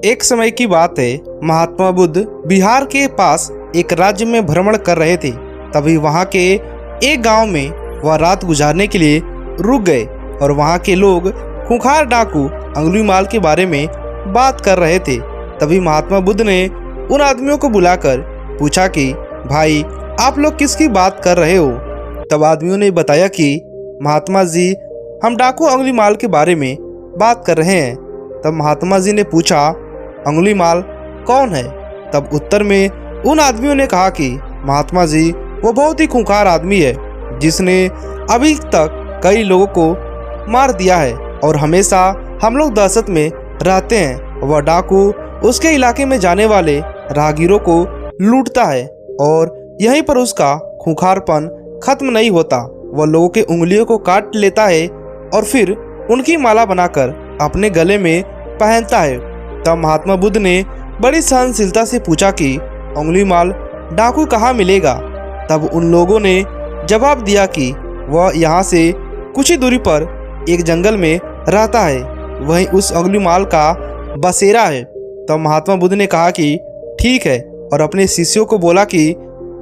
एक समय की बात है, महात्मा बुद्ध बिहार के पास एक राज्य में भ्रमण कर रहे थे। तभी वहाँ के एक गांव में वह रात गुजारने के लिए रुक गए और वहाँ के लोग खूंखार डाकू अंगुलीमाल के बारे में बात कर रहे थे। तभी महात्मा बुद्ध ने उन आदमियों को बुलाकर पूछा कि भाई, आप लोग किसकी बात कर रहे हो? तब आदमियों ने बताया कि महात्मा जी, हम डाकू अंगुलीमाल के बारे में बात कर रहे हैं। तब महात्मा जी ने पूछा, अंगुलीमाल कौन है? तब उत्तर में उन आदमियों ने कहा कि महात्मा जी, वो बहुत ही खूंखार आदमी है जिसने अभी तक कई लोगों को मार दिया है और हमेशा हम लोग दहशत में रहते हैं। वह डाकू उसके इलाके में जाने वाले राहगीरों को लूटता है और यहीं पर उसका खूंखारपन खत्म नहीं होता। वह लोगों के उंगलियों को काट लेता है और फिर उनकी माला बनाकर अपने गले में पहनता है। तब महात्मा बुद्ध ने बड़ी सहनशीलता से पूछा कि अंगुलीमाल डाकू कहाँ मिलेगा? तब उन लोगों ने जवाब दिया कि वह यहाँ से कुछ ही दूरी पर एक जंगल में रहता है, वहीं उस अंगुलीमाल का बसेरा है। तब महात्मा बुद्ध ने कहा कि ठीक है और अपने शिष्यों को बोला कि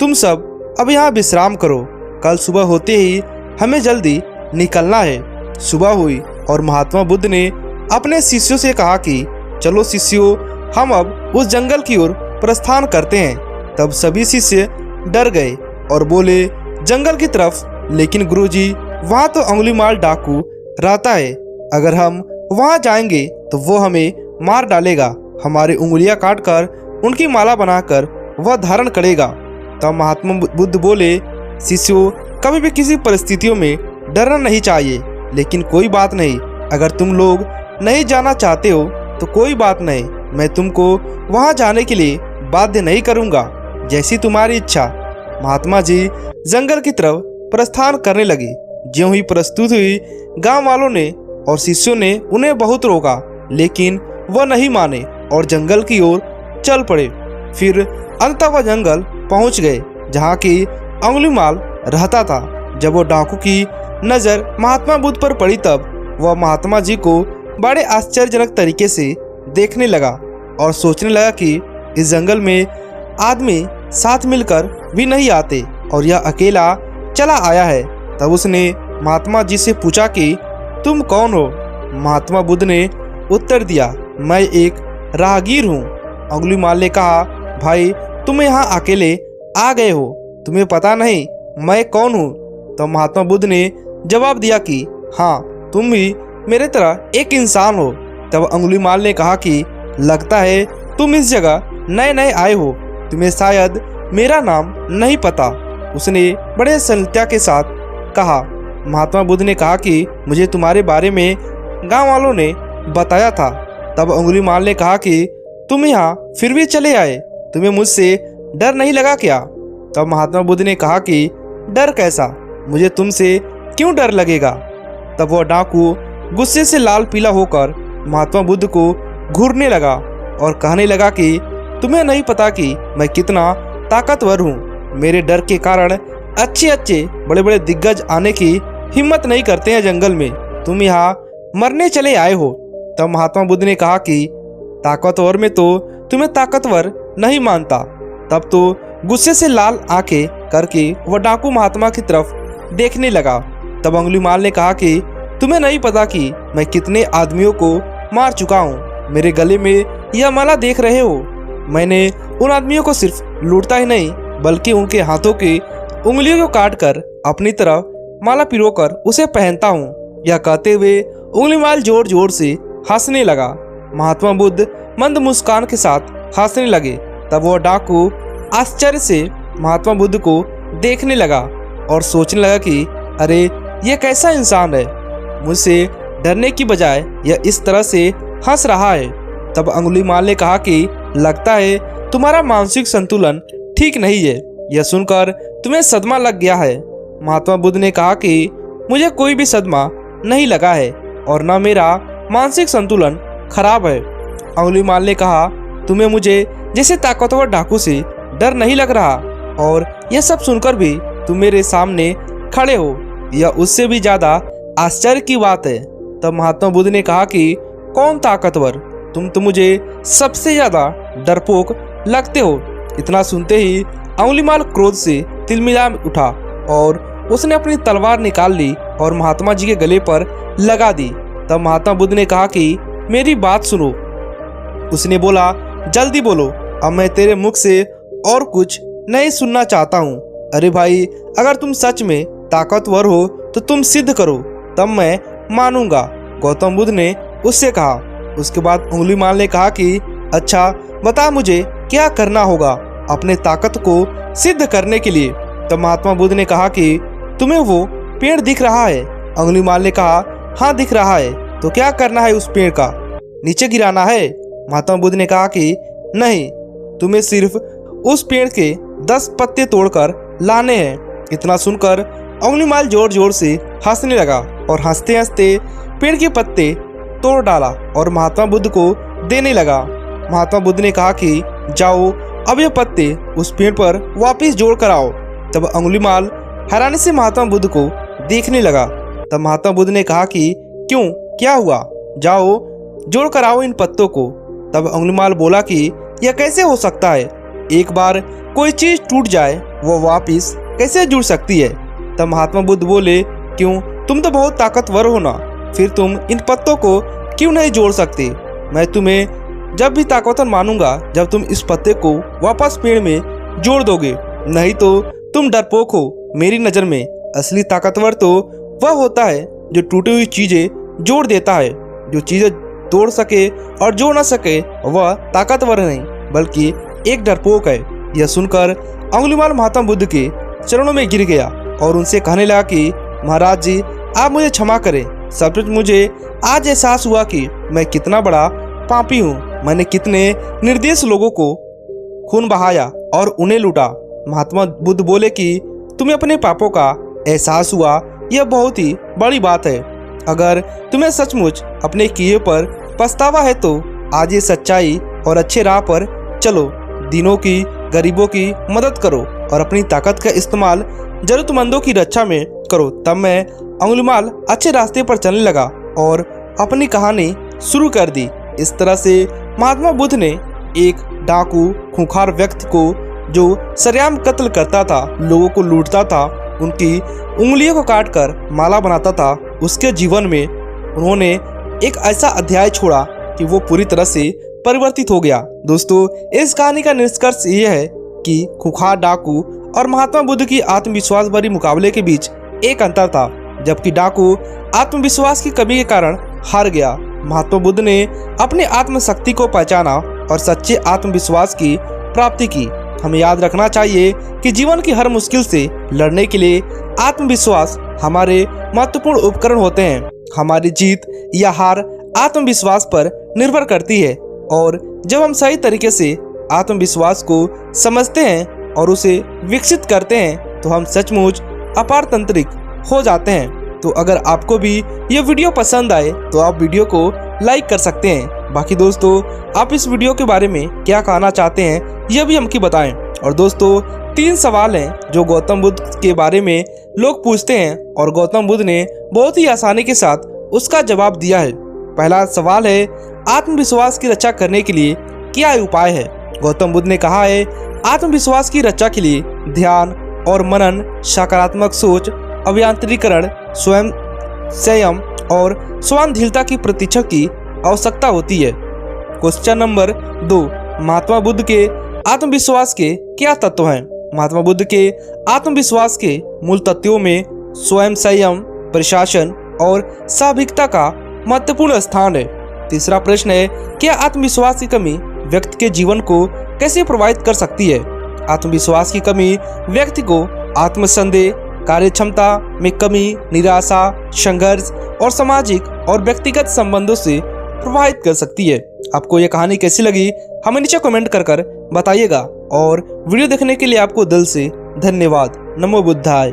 तुम सब अब यहाँ विश्राम करो, कल सुबह होते ही हमें जल्दी निकलना है। सुबह हुई और महात्मा बुद्ध ने अपने शिष्यों से कहा कि चलो शिष्यों, हम अब उस जंगल की ओर प्रस्थान करते हैं। तब सभी शिष्य डर गए और बोले, जंगल की तरफ? लेकिन गुरुजी, वहाँ तो अंगुलीमाल डाकू रहता है, अगर हम वहाँ जाएंगे तो वो हमें मार डालेगा, हमारी उंगलियां काटकर उनकी माला बनाकर वह धारण करेगा। तब महात्मा बुद्ध बोले, शिष्यों, कभी भी किसी परिस्थितियों में डरना नहीं चाहिए, लेकिन कोई बात नहीं, अगर तुम लोग नहीं जाना चाहते हो तो कोई बात नहीं, मैं तुमको वहां जाने के लिए बाध्य नहीं करूंगा, जैसी तुम्हारी इच्छा। महात्मा जी जंगल की तरफ प्रस्थान करने लगे। ज्यों ही प्रस्तुत हुई, गांव वालों ने और शिष्यों ने उन्हें बहुत रोका, लेकिन वह नहीं माने और जंगल की ओर चल पड़े। फिर अंततः वह जंगल पहुंच गए जहां की अंगुलीमाल रहता था। जब वो डाकू की नज़र महात्मा बुद्ध पर पड़ी तब वह महात्मा जी को बड़े आश्चर्यजनक तरीके से देखने लगा और सोचने लगा कि इस जंगल में आदमी साथ मिलकर भी नहीं आते और यह अकेला चला आया है। तब उसने महात्मा जी से पूछा कि तुम कौन हो? महात्मा बुद्ध ने उत्तर दिया, मैं एक राहगीर हूँ। अंगुलीमाल ने कहा, भाई, तुम यहाँ अकेले आ गए हो, तुम्हें पता नहीं मैं कौन हूँ? तो महात्मा बुद्ध ने जवाब दिया कि हाँ, तुम भी मेरे तरह एक इंसान हो। तब अंगुलीमाल ने कहा कि लगता है तुम इस जगह नए नए आए हो, तुम्हें शायद मेरा नाम नहीं पता। उसने बड़े सरलता के साथ कहा। महात्मा बुद्ध ने कहा कि मुझे तुम्हारे बारे में गांव वालों ने बताया था। तब अंगुलीमाल ने कहा कि तुम यहाँ फिर भी चले आए, तुम्हें मुझसे डर नहीं लगा क्या? तब महात्मा बुद्ध ने कहा कि डर कैसा, मुझे तुमसे क्यों डर लगेगा? तब वह डाकू गुस्से से लाल पीला होकर महात्मा बुद्ध को घूरने लगा और कहने लगा कि तुम्हें नहीं पता कि मैं कितना ताकतवर हूँ। मेरे डर के कारण अच्छे अच्छे बड़े बड़े दिग्गज आने की हिम्मत नहीं करते हैं जंगल में, तुम यहाँ मरने चले आए हो। तब महात्मा बुद्ध ने कहा कि ताकतवर में तो तुम्हें ताकतवर नहीं मानता। तब तो गुस्से से लाल आंखें करके वह डाकू महात्मा की तरफ देखने लगा। तब अंगुलीमाल ने कहा कि तुम्हें नहीं पता कि मैं कितने आदमियों को मार चुका हूँ। मेरे गले में यह माला देख रहे हो, मैंने उन आदमियों को सिर्फ लूटता ही नहीं बल्कि उनके हाथों की उंगलियों को काटकर अपनी तरफ माला पिरोकर उसे पहनता हूँ। यह कहते हुए अंगुलीमाल जोर जोर से हंसने लगा। महात्मा बुद्ध मंद मुस्कान के साथ हंसने लगे। तब वह डाकू आश्चर्य से महात्मा बुद्ध को देखने लगा और सोचने लगा कि अरे, यह कैसा इंसान है, मुझसे डरने की बजाय यह इस तरह से हंस रहा है। तब अंगुलीमाल ने कहा कि लगता है तुम्हारा मानसिक संतुलन ठीक नहीं है, यह सुनकर तुम्हें सदमा लग गया है। महात्मा बुद्ध ने कहा कि मुझे कोई भी सदमा नहीं लगा है और न मेरा मानसिक संतुलन खराब है। अंगुलीमाल ने कहा, तुम्हें मुझे जैसे ताकतवर डाकू से डर नहीं लग रहा और यह सब सुनकर भी तुम मेरे सामने खड़े हो, यह उससे भी ज़्यादा आश्चर्य की बात है। तब महात्मा बुद्ध ने कहा कि कौन ताकतवर? तुम तो मुझे सबसे ज्यादा डरपोक लगते हो। इतना सुनते ही अंगुलीमाल क्रोध से तिलमिला उठा और उसने अपनी तलवार निकाल ली और महात्मा जी के गले पर लगा दी। तब महात्मा बुद्ध ने कहा कि मेरी बात सुनो। उसने बोला, जल्दी बोलो, अब मैं तेरे मुख से और कुछ नहीं सुनना चाहता हूँ। अरे भाई, अगर तुम सच में ताकतवर हो तो तुम सिद्ध करो, तब मैं मानूंगा, गौतम बुद्ध ने उससे कहा। उसके बाद अंगुलीमाल ने कहा कि अच्छा, बता मुझे क्या करना होगा अपने ताकत को सिद्ध करने के लिए। तब महात्मा बुद्ध ने कहा कि तुम्हें वो पेड़ दिख रहा है? अंगुलीमाल ने कहा, हाँ दिख रहा है। तो क्या करना है उस पेड़ का? नीचे गिराना है? महात्मा बुद्ध ने कहा कि नहीं, तुम्हें सिर्फ उस पेड़ के 10 पत्ते तोड़कर लाने हैं। इतना सुनकर अंगुलीमाल जोर जोर से हंसने लगा और हंसते हंसते पेड़ के पत्ते तोड़ डाला और महात्मा बुद्ध को देने लगा। महात्मा बुद्ध ने कहा कि जाओ, अब ये पत्ते उस पेड़ पर वापस जोड़ कर आओ। तब अंगुलीमाल हैरानी से महात्मा बुद्ध को देखने लगा। तब महात्मा बुद्ध ने कहा कि क्यों, क्या हुआ? जाओ, जोड़ कर आओ इन पत्तों को। तब अंगुलीमाल बोला कि यह कैसे हो सकता है? एक बार कोई चीज टूट जाए वो वापस कैसे जुड़ सकती है? तब महात्मा बुद्ध बोले, क्यों, तुम तो बहुत ताकतवर हो ना, फिर तुम इन पत्तों को क्यों नहीं जोड़ सकते? मैं तुम्हें जब भी ताकतवर मानूंगा जब तुम इस पत्ते को वापस पेड़ में जोड़ दोगे, नहीं तो तुम डरपोक हो। मेरी नज़र में असली ताकतवर तो वह होता है जो टूटी हुई चीजें जोड़ देता है। जो चीजें तोड़ सके और जोड़ न सके वह ताकतवर नहीं बल्कि एक डरपोक है। यह सुनकर अंगुलीमाल महात्मा बुद्ध के चरणों में गिर गया और उनसे कहने लगा कि महाराज जी, आप मुझे क्षमा करें। सचमुच मुझे आज एहसास हुआ कि मैं कितना बड़ा पापी हूँ। मैंने कितने निर्दोष लोगों को खून बहाया और उन्हें लूटा। महात्मा बुद्ध बोले कि तुम्हें अपने पापों का एहसास हुआ, यह बहुत ही बड़ी बात है। अगर तुम्हें सचमुच अपने किए पर पछतावा है तो आज ये सच्चाई और अच्छे राह पर चलो, दीनों की, गरीबों की मदद करो और अपनी ताकत का इस्तेमाल जरूरतमंदों की रक्षा में करो। तब मैं अंगुलीमाल अच्छे रास्ते पर चलने लगा और अपनी कहानी शुरू कर दी। इस तरह से महात्मा बुद्ध ने एक डाकू, खूंखार व्यक्ति को जो सरेआम कत्ल करता था, लोगों को लूटता था, उनकी उंगलियों को काटकर माला बनाता था, उसके जीवन में उन्होंने एक ऐसा अध्याय छोड़ा कि वो पूरी तरह से परिवर्तित हो गया। दोस्तों, इस कहानी का निष्कर्ष ये है कि खूंखार डाकू और महात्मा बुद्ध की आत्मविश्वास भरी मुकाबले के बीच एक अंतर था। जबकि डाकू आत्मविश्वास की कमी के कारण हार गया, महात्मा बुद्ध ने अपनी आत्मशक्ति को पहचाना और सच्चे आत्मविश्वास की प्राप्ति की। हमें याद रखना चाहिए कि जीवन की हर मुश्किल से लड़ने के लिए आत्मविश्वास हमारे महत्वपूर्ण उपकरण होते हैं। हमारी जीत या हार आत्मविश्वास पर निर्भर करती है और जब हम सही तरीके से आत्मविश्वास को समझते हैं और उसे विकसित करते हैं तो हम सचमुच अपारतंत्रिक हो जाते हैं। तो अगर आपको भी ये वीडियो पसंद आए तो आप वीडियो को लाइक कर सकते हैं। बाकी दोस्तों, आप इस वीडियो के बारे में क्या कहना चाहते हैं यह भी हमको बताएं। और दोस्तों, 3 सवाल हैं जो गौतम बुद्ध के बारे में लोग पूछते हैं और गौतम बुद्ध ने बहुत ही आसानी के साथ उसका जवाब दिया है। पहला सवाल है, आत्मविश्वास की रक्षा करने के लिए क्या उपाय है? गौतम बुद्ध ने कहा है, आत्मविश्वास की रक्षा के लिए ध्यान और मनन, सकारात्मक सोच, अभियांत्रिकरण, स्वयं संयम और स्वाधीनता की प्रतीक्षा की आवश्यकता होती है। क्वेश्चन नंबर 2, महात्मा बुद्ध के आत्मविश्वास के क्या तत्व हैं? महात्मा बुद्ध के आत्मविश्वास के मूल तत्वों में स्वयं संयम, प्रशासन और स्वाभाविकता का महत्वपूर्ण स्थान है। तीसरा प्रश्न है, क्या आत्मविश्वास की कमी व्यक्ति के जीवन को कैसे प्रभावित कर सकती है? आत्मविश्वास की कमी व्यक्ति को आत्मसंदेह, कार्यक्षमता में कमी, निराशा, संघर्ष और सामाजिक और व्यक्तिगत संबंधों से प्रभावित कर सकती है। आपको यह कहानी कैसी लगी हमें नीचे कमेंट कर बताइएगा और वीडियो देखने के लिए आपको दिल से धन्यवाद। नमो बुद्धाय।